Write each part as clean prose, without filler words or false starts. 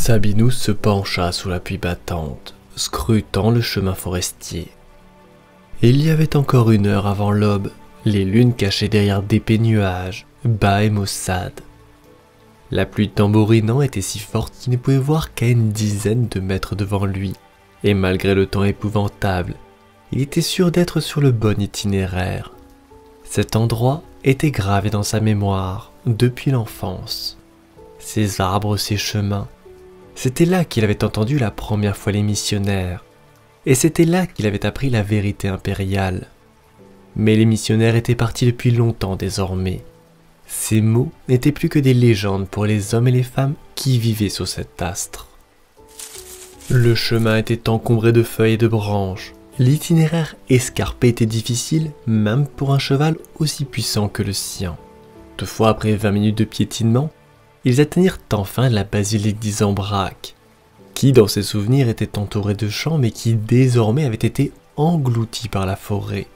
Sabinus se pencha sous la pluie battante, scrutant le chemin forestier. Il y avait encore 1 heure avant l'aube, les lunes cachées derrière d'épais nuages, bas et maussades. La pluie tambourinant était si forte qu'il ne pouvait voir qu'à une dizaine de mètres devant lui, et malgré le temps épouvantable, il était sûr d'être sur le bon itinéraire. Cet endroit était gravé dans sa mémoire depuis l'enfance. Ces arbres, ces chemins, c'était là qu'il avait entendu la première fois les missionnaires, et c'était là qu'il avait appris la vérité impériale. Mais les missionnaires étaient partis depuis longtemps désormais. Ces mots n'étaient plus que des légendes pour les hommes et les femmes qui vivaient sur cet astre. Le chemin était encombré de feuilles et de branches. L'itinéraire escarpé était difficile, même pour un cheval aussi puissant que le sien. Toutefois, après 20 minutes de piétinement, ils atteignirent enfin la basilique d'Isambrak, qui dans ses souvenirs était entourée de champs mais qui désormais avait été engloutie par la forêt,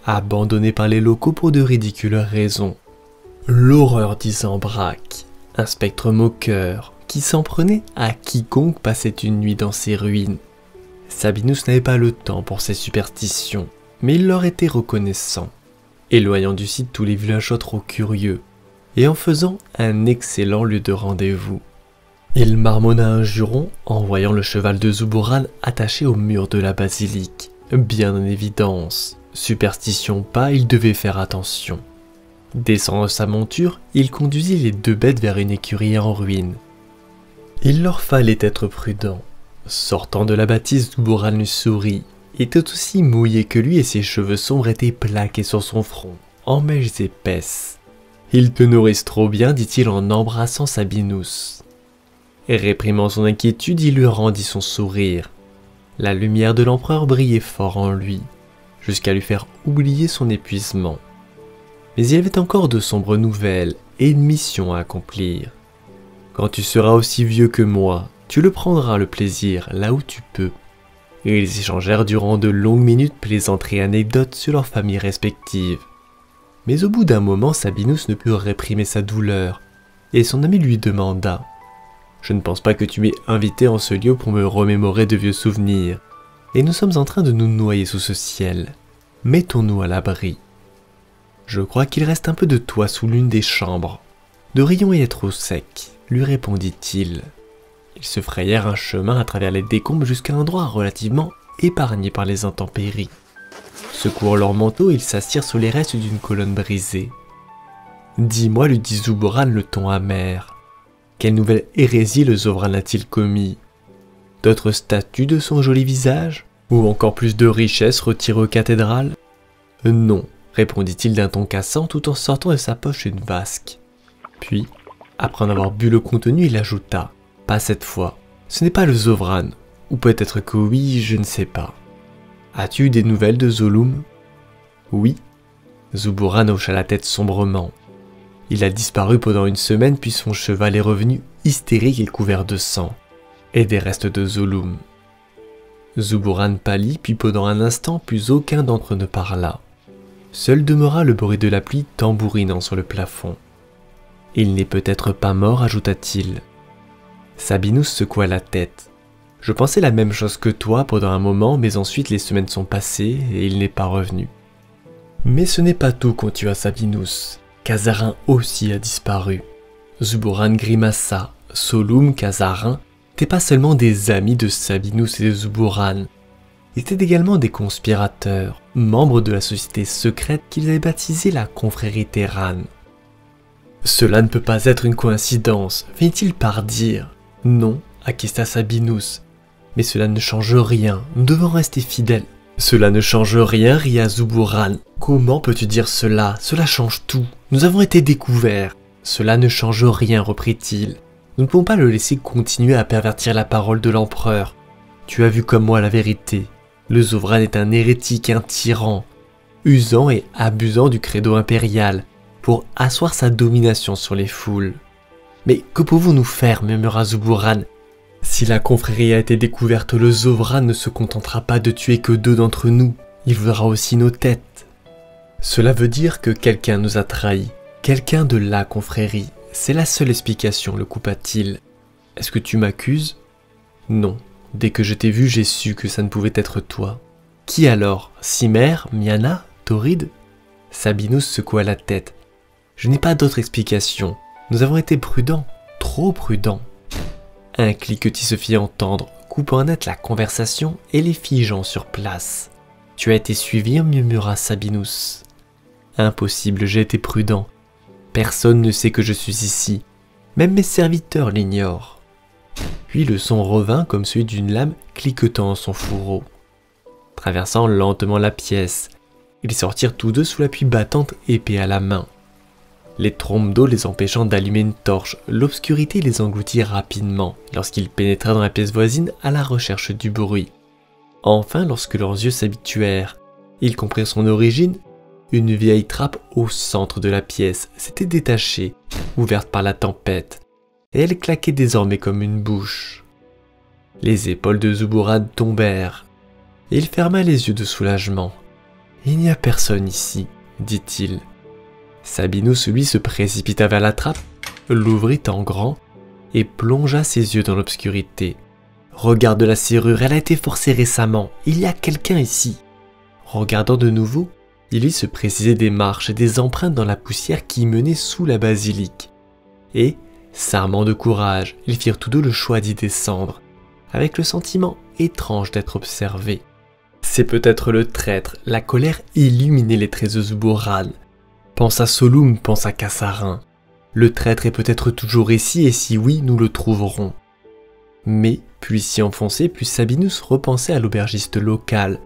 abandonnée par les locaux pour de ridicules raisons. L'horreur d'Isambrak, un spectre moqueur qui s'en prenait à quiconque passait une nuit dans ses ruines. Sabinus n'avait pas le temps pour ses superstitions, mais il leur était reconnaissant, éloignant du site tous les villageois trop curieux, et en faisant un excellent lieu de rendez-vous. Il marmonna un juron en voyant le cheval de Zuburan attaché au mur de la basilique, bien en évidence. Superstition pas, il devait faire attention. Descendant de sa monture, il conduisit les 2 bêtes vers une écurie en ruine. Il leur fallait être prudent. Sortant de la bâtisse, Zuburan lui sourit. Il était aussi mouillé que lui et ses cheveux sombres étaient plaqués sur son front, en mèches épaisses. « Ils te nourrissent trop bien », dit-il en embrassant Sabinus. Réprimant son inquiétude, il lui rendit son sourire. La lumière de l'empereur brillait fort en lui, jusqu'à lui faire oublier son épuisement. Mais il y avait encore de sombres nouvelles et une mission à accomplir. Quand tu seras aussi vieux que moi, tu le prendras le plaisir là où tu peux. Et ils échangèrent durant de longues minutes plaisanteries et anecdotes sur leurs familles respectives. Mais au bout d'un moment, Sabinus ne put réprimer sa douleur, et son ami lui demanda « Je ne pense pas que tu m'aies invité en ce lieu pour me remémorer de vieux souvenirs, et nous sommes en train de nous noyer sous ce ciel. Mettons-nous à l'abri. Je crois qu'il reste un peu de toi sous l'une des chambres. Devrions y être au sec, lui répondit-il. Ils se frayèrent un chemin à travers les décombres jusqu'à un endroit relativement épargné par les intempéries. Secouant leur manteau, ils s'assirent sur les restes d'une colonne brisée. « Dis-moi, lui dit Zuburan le ton amer, quelle nouvelle hérésie le Zovran a-t-il commis? D'autres statues de son joli visage? Ou encore plus de richesses retirées aux cathédrales? »« Non, répondit-il d'un ton cassant tout en sortant de sa poche une vasque. Puis, après en avoir bu le contenu, il ajouta « Pas cette fois, ce n'est pas le Zovran, ou peut-être que oui, je ne sais pas. As-tu eu des nouvelles de Zolum ?»« Oui. » Zuburan hocha la tête sombrement. Il a disparu pendant 1 semaine, puis son cheval est revenu hystérique et couvert de sang, et des restes de Zolum. Zuburan pâlit, puis pendant un instant, plus aucun d'entre eux ne parla. Seul demeura le bruit de la pluie tambourinant sur le plafond. « Il n'est peut-être pas mort, ajouta-t-il. Sabinus secoua la tête. « Je pensais la même chose que toi pendant un moment, mais ensuite les semaines sont passées et il n'est pas revenu. » « Mais ce n'est pas tout, continua Sabinus. Kazarin aussi a disparu. » Zuburan grimaça. Solum, Kazarin n'étaient pas seulement des amis de Sabinus et de Zuburan. Ils étaient également des conspirateurs, membres de la société secrète qu'ils avaient baptisée la confrérie Terran. « Cela ne peut pas être une coïncidence, finit-il par dire. « Non, acquiesça Sabinus. Mais cela ne change rien, nous devons rester fidèles. »« Cela ne change rien, ria Zuburan. Comment peux-tu dire cela? Cela change tout. Nous avons été découverts. »« Cela ne change rien, reprit-il. Nous ne pouvons pas le laisser continuer à pervertir la parole de l'empereur. Tu as vu comme moi la vérité. Le Zovran est un hérétique, un tyran, usant et abusant du credo impérial pour asseoir sa domination sur les foules. Mais que pouvons-nous faire, murmura Zuburan. Si la confrérie a été découverte, le Zovran ne se contentera pas de tuer que 2 d'entre nous, il voudra aussi nos têtes. Cela veut dire que quelqu'un nous a trahis, quelqu'un de la confrérie. C'est la seule explication, le coupa-t-il. Est-ce que tu m'accuses? Non. Dès que je t'ai vu, j'ai su que ça ne pouvait être toi. Qui alors? Cimère? Miana? Tauride? Sabinus secoua la tête. Je n'ai pas d'autre explication. Nous avons été prudents, trop prudents. Un cliquetis se fit entendre, coupant net la conversation et les figeant sur place. Tu as été suivi, murmura Sabinus. Impossible, j'ai été prudent. Personne ne sait que je suis ici. Même mes serviteurs l'ignorent. Puis le son revint comme celui d'une lame cliquetant en son fourreau. Traversant lentement la pièce, ils sortirent tous deux sous la pluie battante, épée à la main. Les trompes d'eau les empêchant d'allumer une torche, l'obscurité les engloutit rapidement lorsqu'ils pénétrèrent dans la pièce voisine à la recherche du bruit. Enfin, lorsque leurs yeux s'habituèrent, ils comprirent son origine. Une vieille trappe au centre de la pièce s'était détachée, ouverte par la tempête, et elle claquait désormais comme une bouche. Les épaules de Zubourad tombèrent, et il ferma les yeux de soulagement. « Il n'y a personne ici, dit-il. » Sabinus, lui, se précipita vers la trappe, l'ouvrit en grand, et plongea ses yeux dans l'obscurité. « Regarde la serrure, elle a été forcée récemment, il y a quelqu'un ici. » Regardant de nouveau, il vit se préciser des marches et des empreintes dans la poussière qui menaient sous la basilique. Et, s'armant de courage, ils firent tous deux le choix d'y descendre, avec le sentiment étrange d'être observés. C'est peut-être le traître, la colère illuminait les traits de Zubourad. Pense à Solum, pense à Kassarin. Le traître est peut-être toujours ici et si oui, nous le trouverons. Mais, plus s'y enfonçait, plus Sabinus repensait à l'aubergiste local,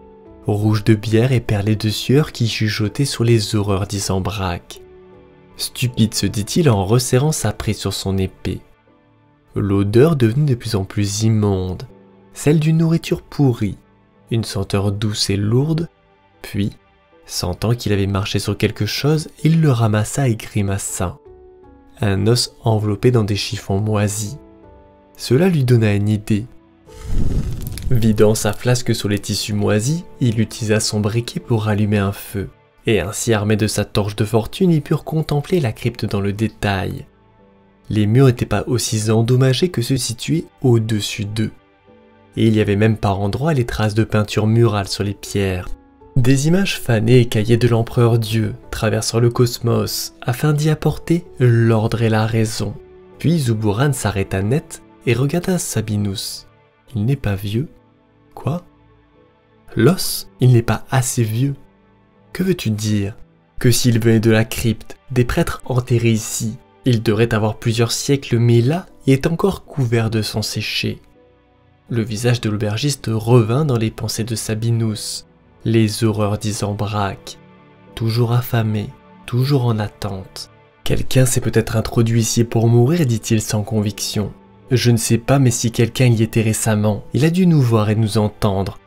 rouge de bière et perlé de sueur qui chuchotait sur les horreurs d'Isambrac. Stupide, se dit-il en resserrant sa prise sur son épée. L'odeur devenue de plus en plus immonde, celle d'une nourriture pourrie, une senteur douce et lourde, puis, sentant qu'il avait marché sur quelque chose, il le ramassa et grimaça. Un os enveloppé dans des chiffons moisis. Cela lui donna une idée. Vidant sa flasque sur les tissus moisis, il utilisa son briquet pour allumer un feu, et ainsi armé de sa torche de fortune, ils purent contempler la crypte dans le détail. Les murs n'étaient pas aussi endommagés que ceux situés au-dessus d'eux, et il y avait même par endroits les traces de peinture murale sur les pierres. Des images fanées écaillées de l'empereur Dieu, traversant le cosmos, afin d'y apporter l'ordre et la raison. Puis Zubourad s'arrêta net et regarda Sabinus. Il n'est pas vieux. Quoi? L'os, il n'est pas assez vieux. Que veux-tu dire? Que s'il venait de la crypte, des prêtres enterrés ici, il devrait avoir plusieurs siècles, mais là, il est encore couvert de sang séché. Le visage de l'aubergiste revint dans les pensées de Sabinus. Les horreurs d'Isambrac, toujours affamé, toujours en attente. Quelqu'un s'est peut-être introduit ici pour mourir, dit-il sans conviction. Je ne sais pas, mais si quelqu'un y était récemment, il a dû nous voir et nous entendre.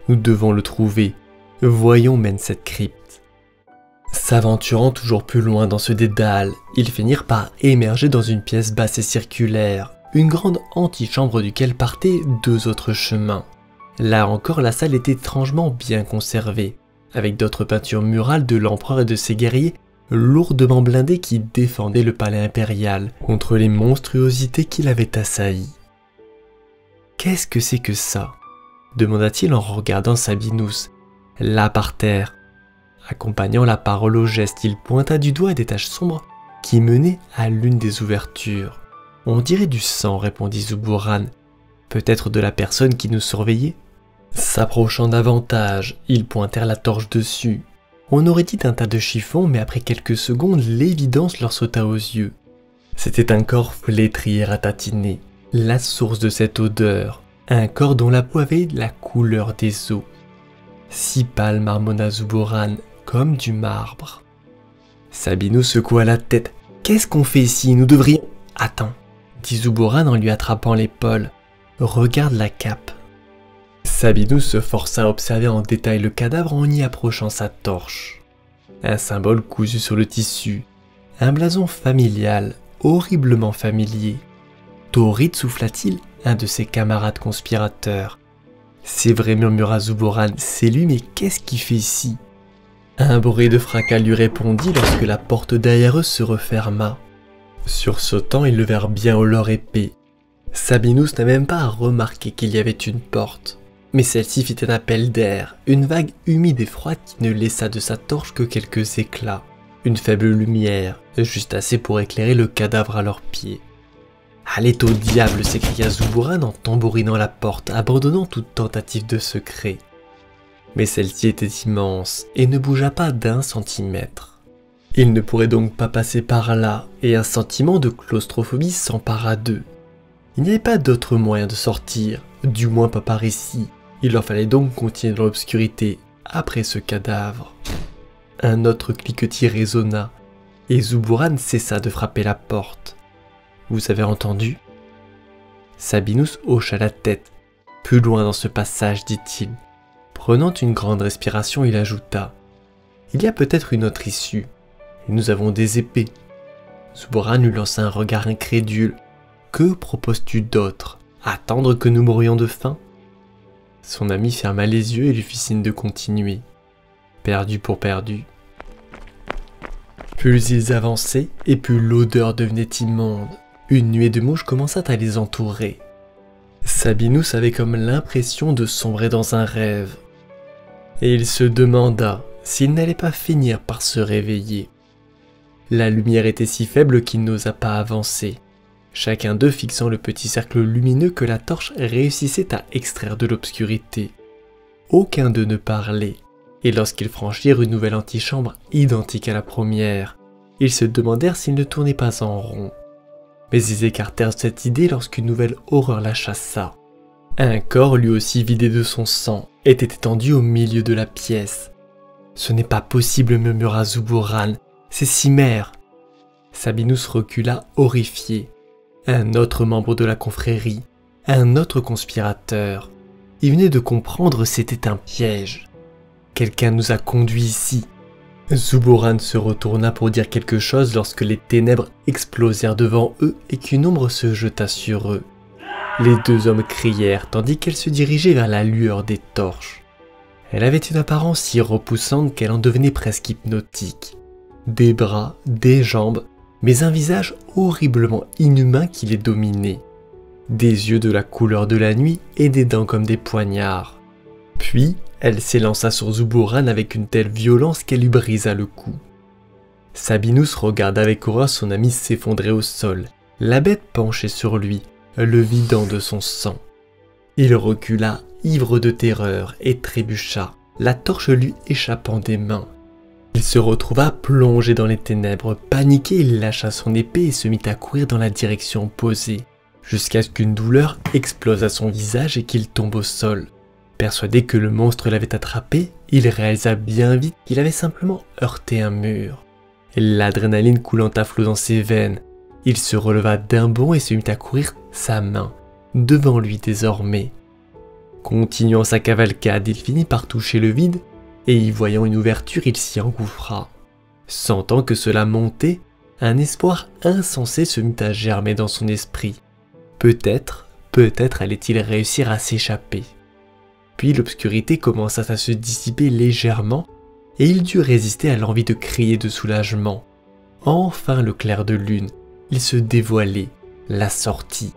Nous devons le trouver. Voyons mène cette crypte. S'aventurant toujours plus loin dans ce dédale, ils finirent par émerger dans une pièce basse et circulaire, une grande antichambre duquel partaient deux autres chemins. Là encore, la salle était étrangement bien conservée, avec d'autres peintures murales de l'empereur et de ses guerriers lourdement blindés qui défendaient le palais impérial contre les monstruosités qui l'avaient assailli. « Qu'est-ce que c'est que ça ?» demanda-t-il en regardant Sabinus, là par terre. Accompagnant la parole au geste, il pointa du doigt des taches sombres qui menaient à l'une des ouvertures. « On dirait du sang, répondit Zubourad. Peut-être de la personne qui nous surveillait ?» S'approchant davantage, ils pointèrent la torche dessus. On aurait dit un tas de chiffons, mais après quelques secondes, l'évidence leur sauta aux yeux. C'était un corps flétri et ratatiné, la source de cette odeur, un corps dont la peau avait la couleur des os. Si pâle, marmonna Zubourad, comme du marbre. Sabinus secoua la tête. « Qu'est-ce qu'on fait ici? Nous devrions... » « Attends, dit Zubourad en lui attrapant l'épaule. « Regarde la cape. » Sabinus se força à observer en détail le cadavre en y approchant sa torche. Un symbole cousu sur le tissu, un blason familial, horriblement familier. Tauride, souffla-t-il, un de ses camarades conspirateurs. C'est vrai, murmura Zubourad, c'est lui, mais qu'est-ce qu'il fait ici? Un bruit de fracas lui répondit lorsque la porte derrière eux se referma. Sursautant, ils levèrent bien haut leur épée. Sabinus n'a même pas remarqué qu'il y avait une porte, mais celle-ci fit un appel d'air, une vague humide et froide qui ne laissa de sa torche que quelques éclats, une faible lumière, juste assez pour éclairer le cadavre à leurs pieds. « Allez au diable !» s'écria Zubouran en tambourinant la porte, abandonnant toute tentative de secret. Mais celle-ci était immense et ne bougea pas d'1 centimètre. Il ne pourrait donc pas passer par là, et un sentiment de claustrophobie s'empara d'eux. Il n'y avait pas d'autre moyen de sortir, du moins pas par ici. Il leur fallait donc continuer dans l'obscurité, après ce cadavre. Un autre cliquetis résonna, et Zubouran cessa de frapper la porte. « Vous avez entendu ?» Sabinus hocha la tête. « Plus loin dans ce passage, dit-il. » Prenant une grande respiration, il ajouta « Il y a peut-être une autre issue. Et nous avons des épées. » Zubouran lui lança un regard incrédule. « Que proposes-tu d'autre? Attendre que nous mourions de faim ?» Son ami ferma les yeux et lui fit signe de continuer. Perdu pour perdu. Plus ils avançaient, et plus l'odeur devenait immonde. Une nuée de mouches commença à les entourer. Sabinus avait comme l'impression de sombrer dans un rêve. Et il se demanda s'il n'allait pas finir par se réveiller. La lumière était si faible qu'il n'osa pas avancer, chacun d'eux fixant le petit cercle lumineux que la torche réussissait à extraire de l'obscurité. Aucun d'eux ne parlait, et lorsqu'ils franchirent une nouvelle antichambre identique à la première, ils se demandèrent s'ils ne tournaient pas en rond. Mais ils écartèrent cette idée lorsqu'une nouvelle horreur la chassa. Un corps lui aussi vidé de son sang était étendu au milieu de la pièce. « Ce n'est pas possible » murmura Zubouran, « c'est Cimère !» Sabinus recula horrifié. Un autre membre de la confrérie, un autre conspirateur. Il venait de comprendre c'était un piège. Quelqu'un nous a conduits ici. Zubouran se retourna pour dire quelque chose lorsque les ténèbres explosèrent devant eux et qu'une ombre se jeta sur eux. Les deux hommes crièrent tandis qu'elle se dirigeait vers la lueur des torches. Elle avait une apparence si repoussante qu'elle en devenait presque hypnotique. Des bras, des jambes, mais un visage horriblement inhumain qui les dominait. Des yeux de la couleur de la nuit et des dents comme des poignards. Puis, elle s'élança sur Zubouran avec une telle violence qu'elle lui brisa le cou. Sabinus regarda avec horreur son ami s'effondrer au sol, la bête penchée sur lui, le vidant de son sang. Il recula, ivre de terreur, et trébucha, la torche lui échappant des mains. Il se retrouva plongé dans les ténèbres. Paniqué, il lâcha son épée et se mit à courir dans la direction opposée, jusqu'à ce qu'une douleur explose à son visage et qu'il tombe au sol. Persuadé que le monstre l'avait attrapé, il réalisa bien vite qu'il avait simplement heurté un mur. L'adrénaline coulant à flot dans ses veines, il se releva d'un bond et se mit à courir sa main, devant lui désormais. Continuant sa cavalcade, il finit par toucher le vide, et y voyant une ouverture, il s'y engouffra. Sentant que cela montait, un espoir insensé se mit à germer dans son esprit. Peut-être allait-il réussir à s'échapper. Puis l'obscurité commença à se dissiper légèrement, et il dut résister à l'envie de crier de soulagement. Enfin le clair de lune, il se dévoilait, la sortie.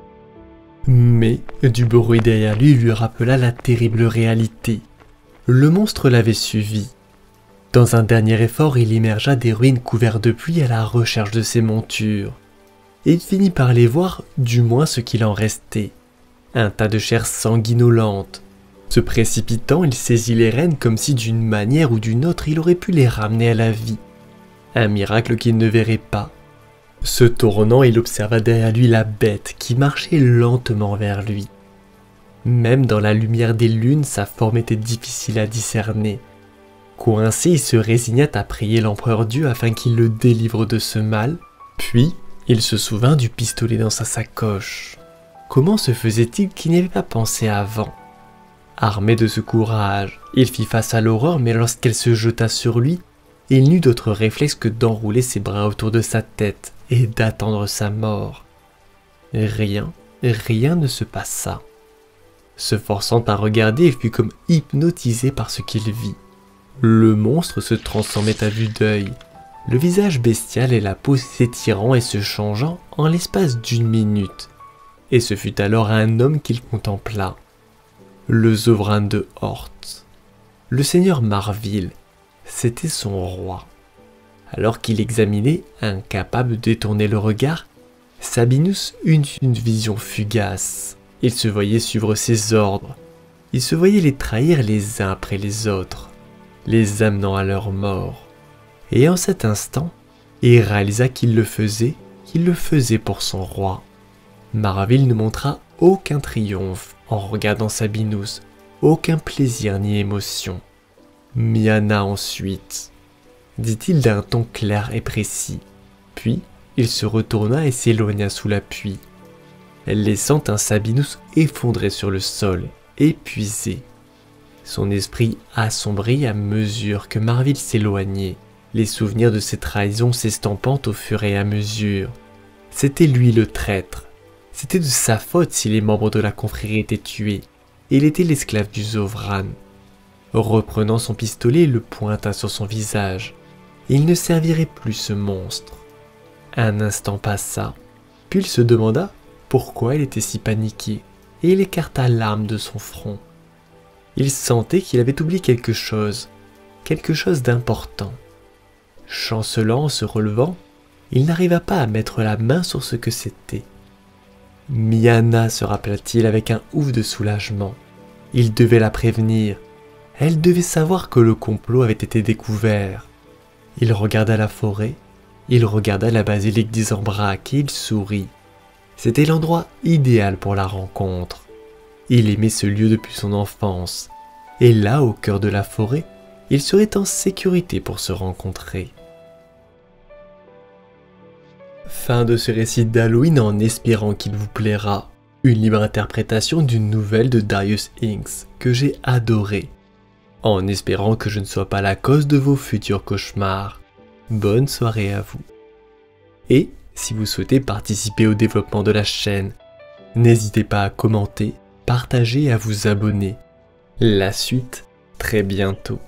Mais du bruit derrière lui rappela la terrible réalité. Le monstre l'avait suivi. Dans un dernier effort, il émergea des ruines couvertes de pluie à la recherche de ses montures. Et il finit par les voir, du moins ce qu'il en restait. Un tas de chair sanguinolente. Se précipitant, il saisit les rênes comme si d'une manière ou d'une autre il aurait pu les ramener à la vie. Un miracle qu'il ne verrait pas. Se tournant, il observa derrière lui la bête qui marchait lentement vers lui. Même dans la lumière des lunes, sa forme était difficile à discerner. Coincé, il se résigna à prier l'empereur Dieu afin qu'il le délivre de ce mal, puis il se souvint du pistolet dans sa sacoche. Comment se faisait-il qu'il n'y avait pas pensé avant? Armé de ce courage, il fit face à l'horreur, mais lorsqu'elle se jeta sur lui, il n'eut d'autre réflexe que d'enrouler ses bras autour de sa tête et d'attendre sa mort. Rien ne se passa. Se forçant à regarder, il fut comme hypnotisé par ce qu'il vit. Le monstre se transformait à vue d'œil, le visage bestial et la peau s'étirant et se changeant en l'espace d'une minute. et ce fut alors un homme qu'il contempla, le souverain de Horth. Le seigneur Marvil, c'était son roi. Alors qu'il examinait, incapable de détourner le regard, Sabinus eut une vision fugace. Il se voyait suivre ses ordres. Il se voyait les trahir les uns après les autres, les amenant à leur mort. Et en cet instant, il réalisa qu'il le faisait pour son roi. Marvil ne montra aucun triomphe en regardant Sabinus, aucun plaisir ni émotion. « Miana ensuite », dit-il d'un ton clair et précis. Puis, il se retourna et s'éloigna sous la pluie, laissant un Sabinus effondré sur le sol, épuisé. Son esprit assombrit à mesure que Marvil s'éloignait, les souvenirs de ses trahisons s'estampant au fur et à mesure. C'était lui le traître. C'était de sa faute si les membres de la confrérie étaient tués. Il était l'esclave du Zovran. Reprenant son pistolet, il le pointa sur son visage. Il ne servirait plus ce monstre. Un instant passa, puis il se demanda pourquoi il était si paniqué, et il écarta l'arme de son front. Il sentait qu'il avait oublié quelque chose d'important. Chancelant en se relevant, il n'arriva pas à mettre la main sur ce que c'était. Miana, se rappela-t-il avec un ouf de soulagement. Il devait la prévenir. Elle devait savoir que le complot avait été découvert. Il regarda la forêt, il regarda la basilique d'Isambrak et il sourit. C'était l'endroit idéal pour la rencontre. Il aimait ce lieu depuis son enfance, et là, au cœur de la forêt, il serait en sécurité pour se rencontrer. Fin de ce récit d'Halloween en espérant qu'il vous plaira. Une libre interprétation d'une nouvelle de Darius Inks que j'ai adorée. En espérant que je ne sois pas la cause de vos futurs cauchemars. Bonne soirée à vous. Et si vous souhaitez participer au développement de la chaîne, n'hésitez pas à commenter, partager et à vous abonner. La suite, très bientôt.